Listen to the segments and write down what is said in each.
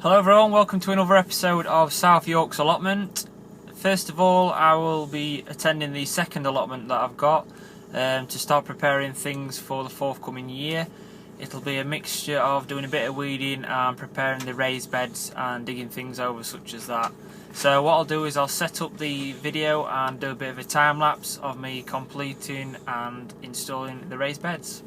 Hello everyone, welcome to another episode of South York's Allotment. First of all, I will be attending the second allotment that I've got to start preparing things for the forthcoming year. It'll be a mixture of doing a bit of weeding and preparing the raised beds and digging things over such as that. So what I'll do is I'll set up the video and do a bit of a time lapse of me completing and installing the raised beds.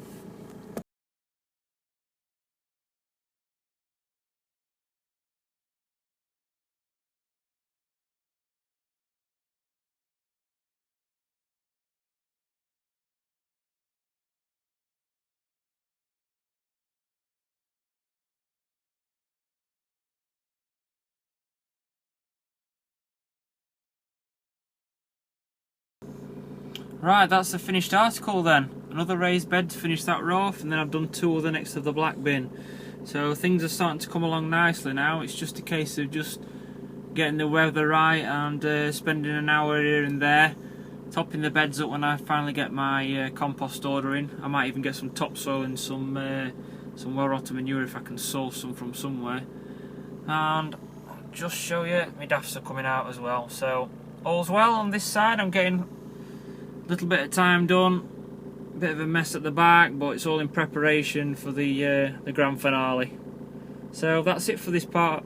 Right, that's the finished article then. Another raised bed to finish that row off, and then I've done two other next to the black bin. So things are starting to come along nicely now. It's just a case of just getting the weather right and spending an hour here and there, topping the beds up when I finally get my compost order in. I might even get some topsoil and some well-rotted manure if I can source some from somewhere. And I'll just show you, my daffs are coming out as well. So all's well on this side. I'm getting little bit of time done, bit of a mess at the back, but it's all in preparation for the grand finale. So that's it for this part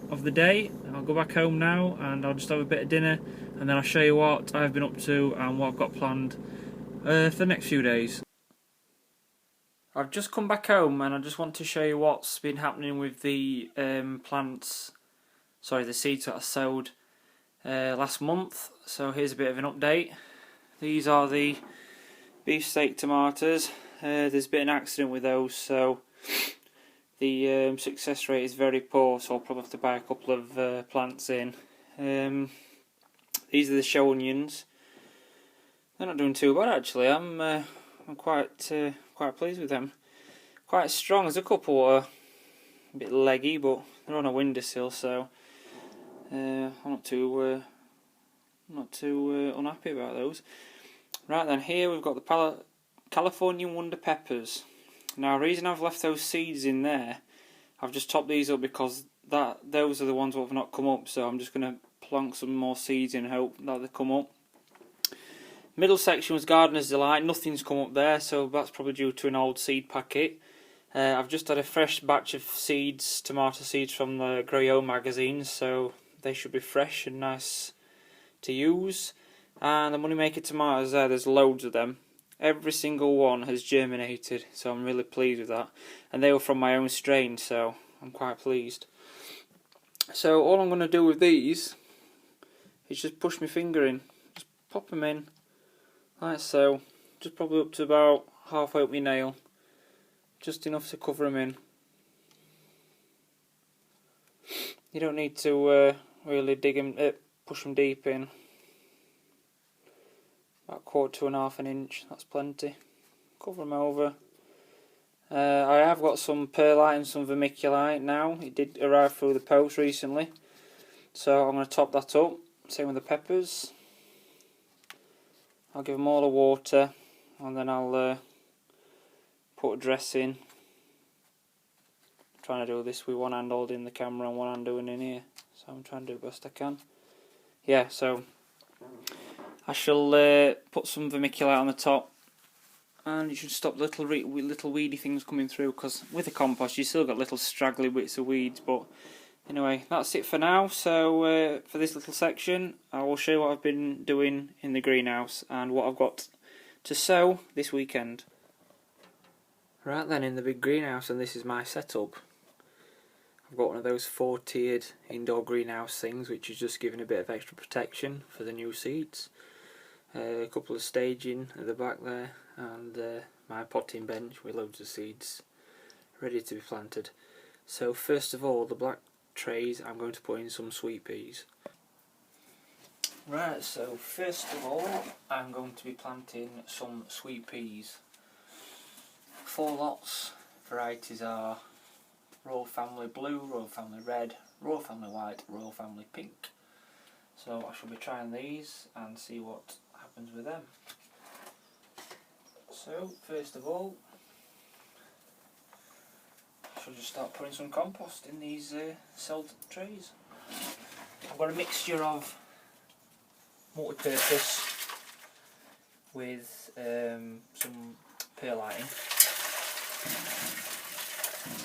of the day. I'll go back home now and I'll just have a bit of dinner, and then I'll show you what I've been up to and what I've got planned for the next few days. I've just come back home and I just want to show you what's been happening with the the seeds that I sowed last month. So here's a bit of an update. These are the beefsteak tomatoes. There's been an accident with those, so the success rate is very poor, so I'll probably have to buy a couple of plants in. These are the show onions. They're not doing too bad actually. I'm quite pleased with them. Quite strong. There's a couple are a bit leggy, but they're on a windowsill, so I'm not too unhappy about those. Right then, here we've got the Californian Wonder Peppers. Now, the reason I've left those seeds in there, I've just topped these up because those are the ones that have not come up, so I'm just going to plonk some more seeds in and hope that they come up. Middle section was Gardener's Delight. Nothing's come up there, so that's probably due to an old seed packet. I've just had a fresh batch of seeds, tomato seeds from the Grow Your Own magazines, so they should be fresh and nice to use. And the Moneymaker tomatoes there's loads of them. Every single one has germinated, so I'm really pleased with that. And they were from my own strain, so I'm quite pleased. So all I'm going to do with these is just push my finger in, just pop them in, like so, just probably up to about halfway up my nail, just enough to cover them in. You don't need to really push them deep in. About 1/4 to 1/2 inch, that's plenty. Cover them over. I have got some perlite and some vermiculite now. It did arrive through the post recently, so I'm going to top that up. Same with the peppers. I'll give them all the water, and then I'll put a dress in. I'm trying to do this with one hand holding the camera and one hand doing in here, so I'm trying to do the best I can. Yeah, so I shall put some vermiculite on the top, and you should stop little weedy things coming through, because with the compost you still got little straggly bits of weeds. But anyway, that's it for now. So for this little section, I will show you what I've been doing in the greenhouse and what I've got to sow this weekend. Right then, in the big greenhouse, and this is my setup. I've got one of those 4-tiered indoor greenhouse things, which is just giving a bit of extra protection for the new seeds. A couple of staging at the back there, and my potting bench with loads of seeds ready to be planted. So first of all, the black trays, I'm going to put in some sweet peas. Right, so first of all, I'm going to be planting some sweet peas. 4 lots. Varieties are Royal Family Blue, Royal Family Red, Royal Family White, Royal Family Pink. So I shall be trying these and see what happens with them. So first of all, shall just start putting some compost in these celled trays. I've got a mixture of multi-purpose with some perlighting.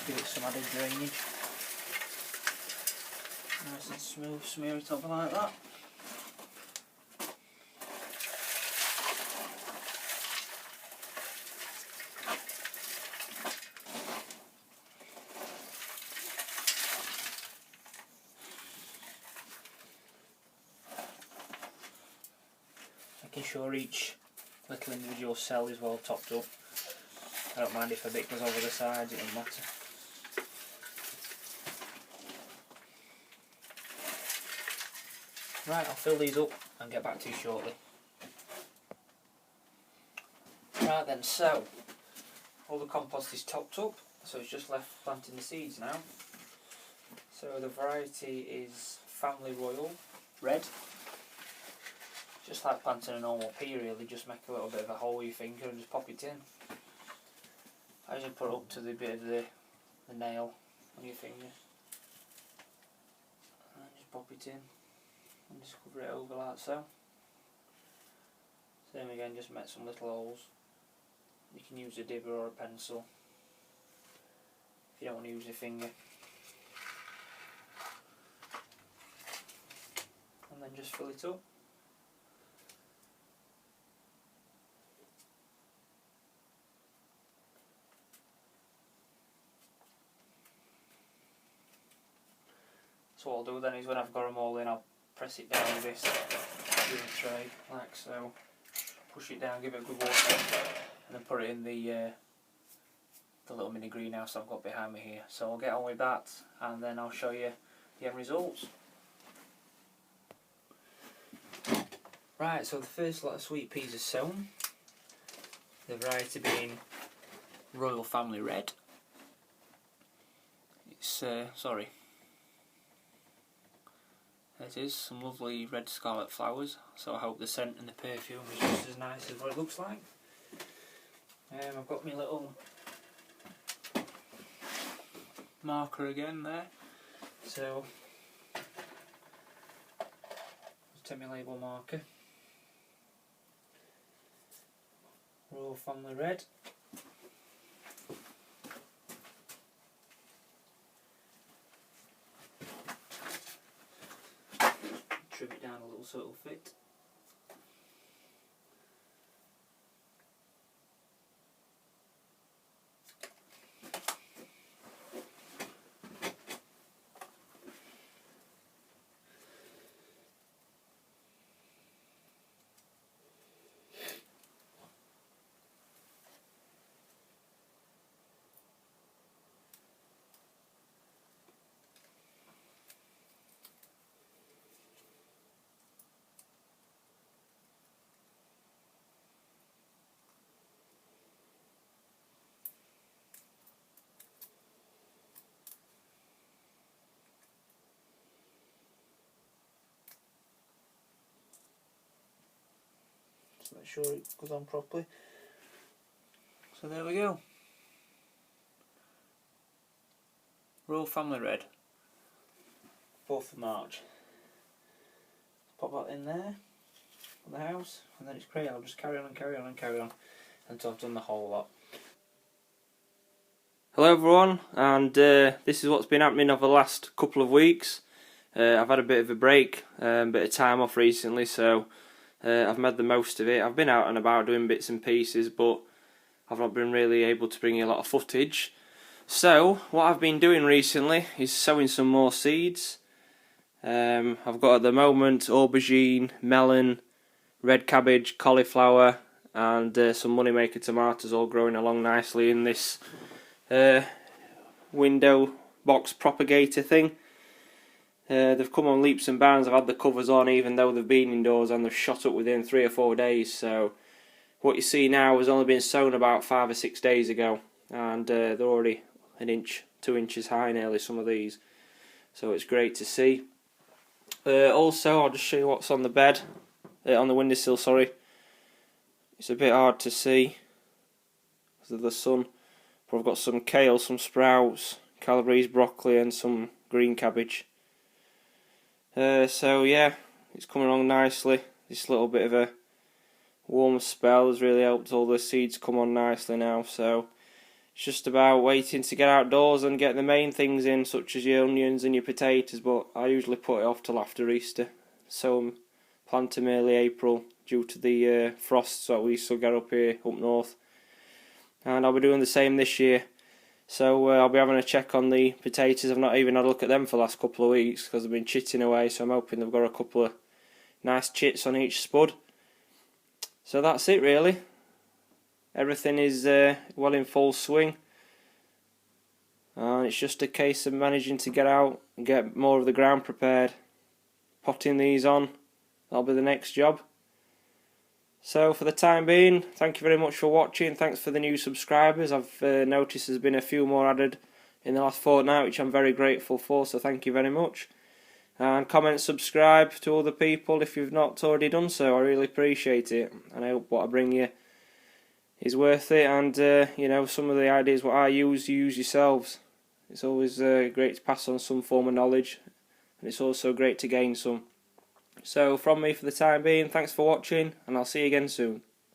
Give it some added drainage. Nice and smooth, smear it over like that. Making sure each little individual cell is well topped up. I don't mind if a bit goes over the sides, it doesn't matter. Right, I'll fill these up and get back to you shortly. Right then, so all the compost is topped up, so it's just left planting the seeds now. So the variety is Family Royal Red. Just like planting a normal pea really, just make a little bit of a hole with your finger and just pop it in. I usually put it up to the bit of the nail on your finger. And just pop it in. And just cover it over like so. Same again, just make some little holes. You can use a dibber or a pencil if you don't want to use your finger. And then just fill it up. So what I'll do then is when I've got them all in, I'll press it down with this tray, like so. Push it down, give it a good water, and then put it in the little mini greenhouse I've got behind me here. So I'll get on with that, and then I'll show you the end results. Right, so the first lot of sweet peas are sown. The variety being Royal Family Red. It's it is some lovely red scarlet flowers, so I hope the scent and the perfume is just as nice as what it looks like. I've got my little marker again there, so just take my label marker. Royal Family Red. Trim it down a little so it'll fit. Make sure it goes on properly. So there we go. Royal Family Red. 4th of March. Pop that in there on the house, and then it's great. I'll just carry on and carry on and carry on until I've done the whole lot. Hello everyone, and this is what's been happening over the last couple of weeks. I've had a bit of a break, bit of time off recently, so I've made the most of it. I've been out and about doing bits and pieces, but I've not been really able to bring you a lot of footage. So what I've been doing recently is sowing some more seeds. I've got at the moment aubergine, melon, red cabbage, cauliflower, and some moneymaker tomatoes all growing along nicely in this window box propagator thing. They've come on leaps and bounds. I've had the covers on even though they've been indoors, and they've shot up within 3 or 4 days. So what you see now has only been sown about 5 or 6 days ago, and they're already 1 inch, 2 inches high nearly, some of these. So it's great to see. Also, I'll just show you what's on the bed, on the windowsill, sorry. It's a bit hard to see because of the sun, but I've got some kale, some sprouts, Calabrese broccoli and some green cabbage. So yeah, it's coming along nicely. This little bit of a warm spell has really helped all the seeds come on nicely now, so it's just about waiting to get outdoors and get the main things in, such as your onions and your potatoes, but I usually put it off till after Easter. So plant them early April due to the frosts that we still get up here, up north. And I'll be doing the same this year. So I'll be having a check on the potatoes. I've not even had a look at them for the last couple of weeks because they've been chitting away, so I'm hoping they've got a couple of nice chits on each spud. So that's it really. Everything is well in full swing. And it's just a case of managing to get out and get more of the ground prepared. Potting these on, that'll be the next job. So for the time being, thank you very much for watching. Thanks for the new subscribers. I've noticed there's been a few more added in the last fortnight, which I'm very grateful for, so thank you very much. And comment, subscribe to other people if you've not already done so. I really appreciate it, and I hope what I bring you is worth it, and you know, some of the ideas what I use, you use yourselves. It's always great to pass on some form of knowledge, and it's also great to gain some. So from me for the time being, thanks for watching, and I'll see you again soon.